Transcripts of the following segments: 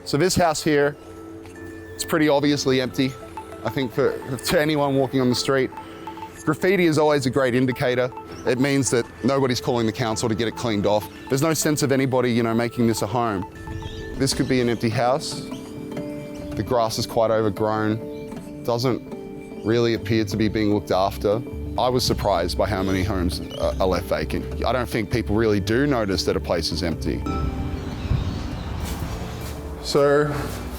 So this house here, it's pretty obviously empty. I think to anyone walking on the street, graffiti is always a great indicator. It means that nobody's calling the council to get it cleaned off. There's no sense of anybody, making this a home. This could be an empty house. The grass is quite overgrown. Doesn't really appear to be being looked after. I was surprised by how many homes are left vacant. I don't think people really do notice that a place is empty. So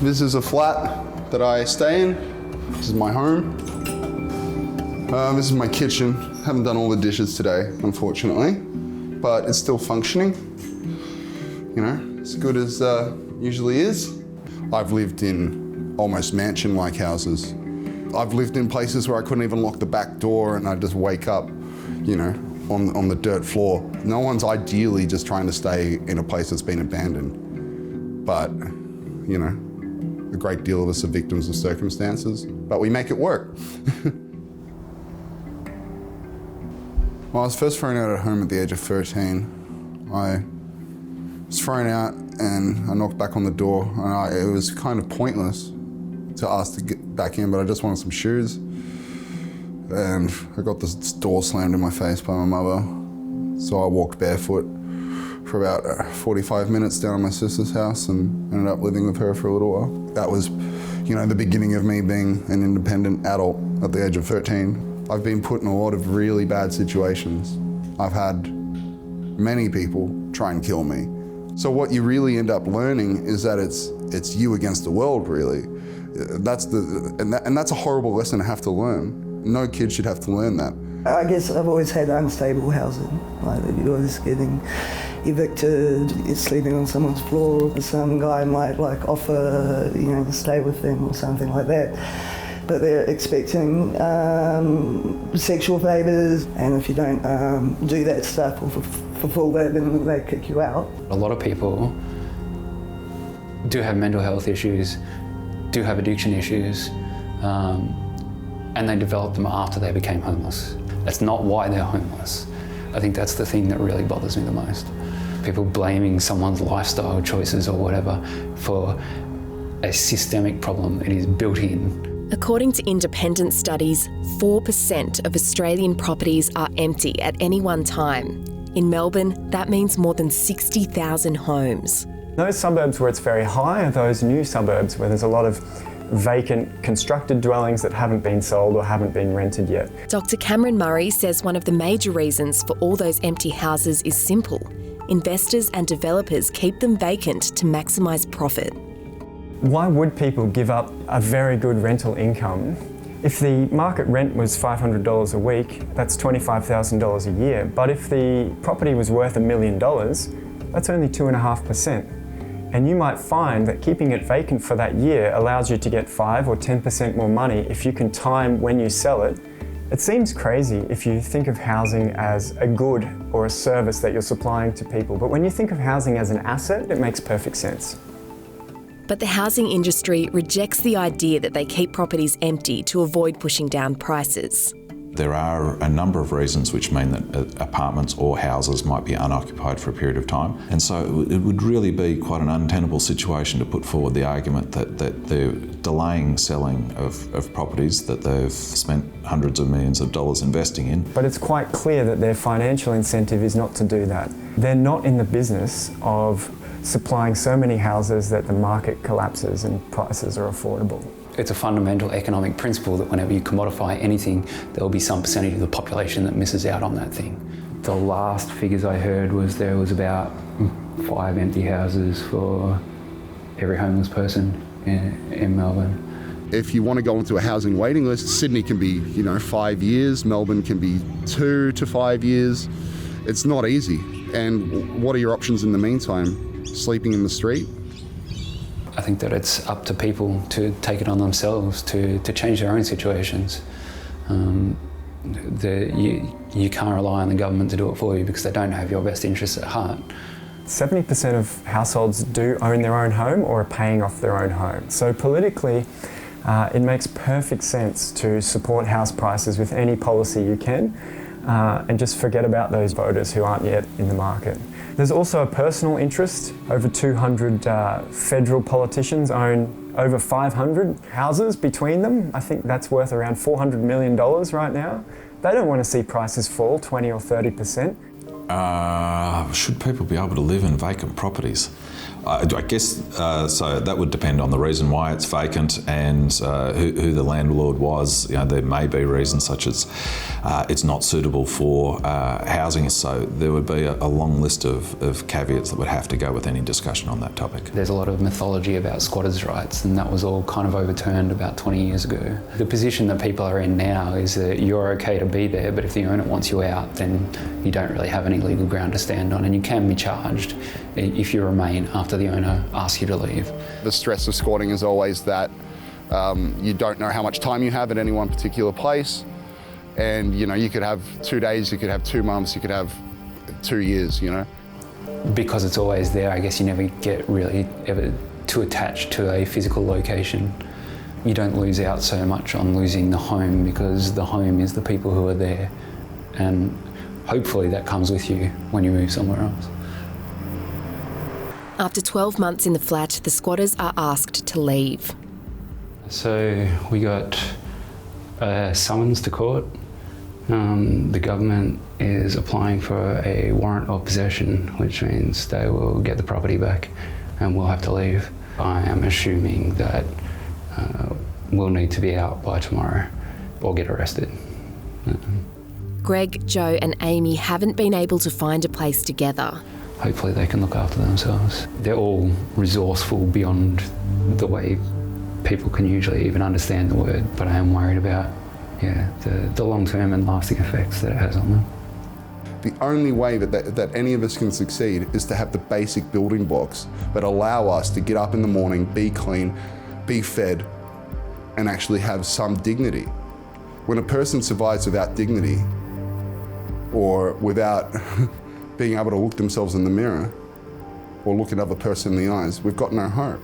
this is a flat that I stay in. This is my home. This is my kitchen. Haven't done all the dishes today, unfortunately, but it's still functioning. As good as usually is. I've lived in almost mansion-like houses. I've lived in places where I couldn't even lock the back door and I'd just wake up, on the dirt floor. No one's ideally just trying to stay in a place that's been abandoned. But, a great deal of us are victims of circumstances, but we make it work. Well, I was first thrown out at home at the age of 13. I was thrown out and I knocked back on the door, and it was kind of pointless to ask to get back in, but I just wanted some shoes. And I got this door slammed in my face by my mother, so I walked barefoot for about 45 minutes down to my sister's house and ended up living with her for a little while. That was, the beginning of me being an independent adult at the age of 13. I've been put in a lot of really bad situations. I've had many people try and kill me. So what you really end up learning is that it's you against the world, really. That's a horrible lesson to have to learn. No kid should have to learn that. I guess I've always had unstable housing, like you're always getting evicted, you're sleeping on someone's floor, some guy might offer, to stay with them or something like that. But they're expecting sexual favours, and if you don't do that stuff or fulfil that, then they kick you out. A lot of people do have mental health issues, do have addiction issues, and they developed them after they became homeless. That's not why they're homeless. I think that's the thing that really bothers me the most. People blaming someone's lifestyle choices or whatever for a systemic problem that is built in. According to independent studies, 4% of Australian properties are empty at any one time. In Melbourne, that means more than 60,000 homes. Those suburbs where it's very high are those new suburbs where there's a lot of vacant constructed dwellings that haven't been sold or haven't been rented yet. Dr. Cameron Murray says one of the major reasons for all those empty houses is simple. Investors and developers keep them vacant to maximise profit. Why would people give up a very good rental income? If the market rent was $500 a week, that's $25,000 a year. But if the property was worth $1 million, that's only 2.5%. And you might find that keeping it vacant for that year allows you to get 5 or 10% more money if you can time when you sell it. It seems crazy if you think of housing as a good or a service that you're supplying to people, but when you think of housing as an asset, it makes perfect sense. But the housing industry rejects the idea that they keep properties empty to avoid pushing down prices. There are a number of reasons which mean that apartments or houses might be unoccupied for a period of time. And so it would really be quite an untenable situation to put forward the argument that they're delaying selling of properties that they've spent hundreds of millions of dollars investing in. But it's quite clear that their financial incentive is not to do that. They're not in the business of supplying so many houses that the market collapses and prices are affordable. It's a fundamental economic principle that whenever you commodify anything, there will be some percentage of the population that misses out on that thing. The last figures I heard was there was about 5 empty houses for every homeless person in Melbourne. If you want to go into a housing waiting list, Sydney can be, 5 years, Melbourne can be 2 to 5 years. It's not easy. And what are your options in the meantime? Sleeping in the street? I think that it's up to people to take it on themselves to change their own situations. You can't rely on the government to do it for you because they don't have your best interests at heart. 70% of households do own their own home or are paying off their own home. So politically, it makes perfect sense to support house prices with any policy you can and just forget about those voters who aren't yet in the market. There's also a personal interest. Over 200 federal politicians own over 500 houses between them. I think that's worth around $400 million right now. They don't want to see prices fall 20 or 30%. Should people be able to live in vacant properties? I guess so. That would depend on the reason why it's vacant and who the landlord was. You know, there may be reasons such as it's not suitable for housing. So there would be a long list of caveats that would have to go with any discussion on that topic. There's a lot of mythology about squatters' rights, and that was all kind of overturned about 20 years ago. The position that people are in now is that you're okay to be there, but if the owner wants you out, then you don't really have any legal ground to stand on, and you can be charged if you remain after the owner asks you to leave. The stress of squatting is always that you don't know how much time you have at any one particular place, and you know, you could have 2 days, you could have 2 months, you could have 2 years, you know. Because it's always there, I guess you never get really ever too attached to a physical location. You don't lose out so much on losing the home, because the home is the people who are there, and hopefully that comes with you when you move somewhere else. After 12 months in the flat, the squatters are asked to leave. So we got a summons to court. The government is applying for a warrant of possession, which means they will get the property back and we'll have to leave. I am assuming that we'll need to be out by tomorrow or get arrested. Greg, Joe and Amy haven't been able to find a place together. Hopefully they can look after themselves. They're all resourceful beyond the way people can usually even understand the word, but I am worried about the long-term and lasting effects that it has on them. The only way that any of us can succeed is to have the basic building blocks that allow us to get up in the morning, be clean, be fed, and actually have some dignity. When a person survives without dignity, or without being able to look themselves in the mirror or look another person in the eyes, we've got no hope.